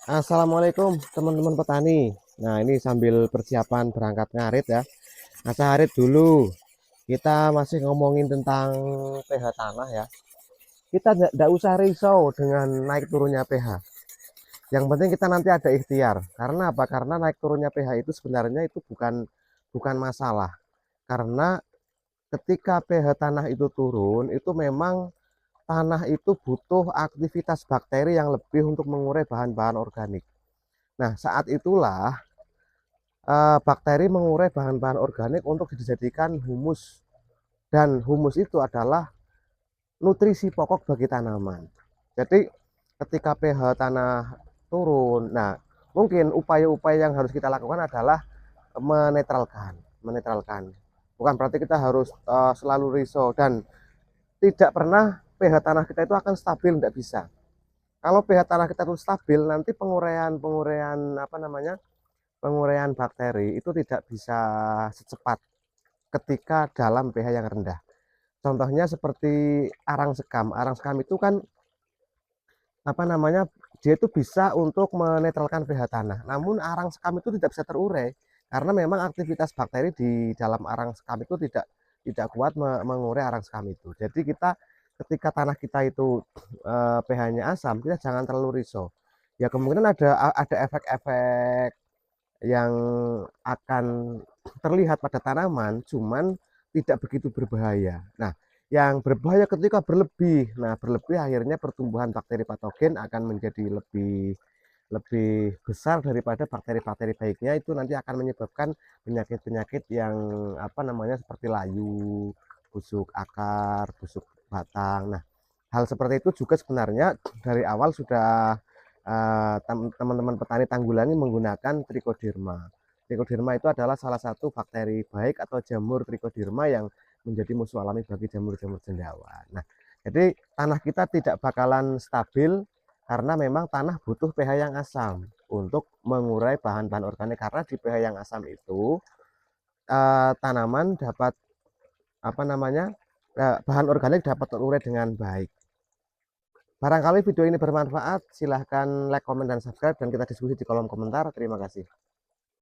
Assalamualaikum teman-teman petani. Nah, ini sambil persiapan berangkat ngarit ya. Masa ngarit dulu. Kita masih ngomongin tentang pH tanah ya. Kita nggak usah risau dengan naik turunnya pH. Yang penting kita nanti ada ikhtiar. Karena apa? Karena naik turunnya pH itu sebenarnya itu bukan masalah. Karena ketika pH tanah itu turun, itu memang tanah itu butuh aktivitas bakteri yang lebih untuk mengurai bahan-bahan organik. Nah, saat itulah bakteri mengurai bahan-bahan organik untuk dijadikan humus, dan humus itu adalah nutrisi pokok bagi tanaman. Jadi ketika pH tanah turun, nah mungkin upaya-upaya yang harus kita lakukan adalah menetralkan. Bukan berarti kita harus selalu risau dan tidak pernah pH tanah kita itu akan stabil, tidak bisa. Kalau pH tanah kita itu stabil, nanti penguraian apa namanya, penguraian bakteri itu tidak bisa secepat ketika dalam pH yang rendah. Contohnya seperti arang sekam. Arang sekam itu kan apa namanya, dia itu bisa untuk menetralkan pH tanah. Namun arang sekam itu tidak bisa terurai karena memang aktivitas bakteri di dalam arang sekam itu tidak kuat mengurai arang sekam itu. Jadi kita ketika tanah kita itu pH-nya asam, kita jangan terlalu risau. Ya kemungkinan ada efek-efek yang akan terlihat pada tanaman, cuman tidak begitu berbahaya. Nah, yang berbahaya ketika berlebih. Nah, berlebih akhirnya pertumbuhan bakteri patogen akan menjadi lebih lebih besar daripada bakteri-bakteri baiknya, itu nanti akan menyebabkan penyakit-penyakit yang apa namanya, seperti layu, busuk akar, busuk batang. Nah, hal seperti itu juga sebenarnya dari awal sudah teman-teman petani tanggulangi menggunakan trichoderma. Trichoderma itu adalah salah satu bakteri baik atau jamur trichoderma yang menjadi musuh alami bagi jamur-jamur cendawan. Nah, jadi tanah kita tidak bakalan stabil karena memang tanah butuh pH yang asam untuk mengurai bahan-bahan organik, karena di pH yang asam itu tanaman dapat apa namanya, bahan organik dapat terurai dengan baik. Barangkali video ini bermanfaat, silahkan like, komen, dan subscribe, dan kita diskusi di kolom komentar. Terima kasih.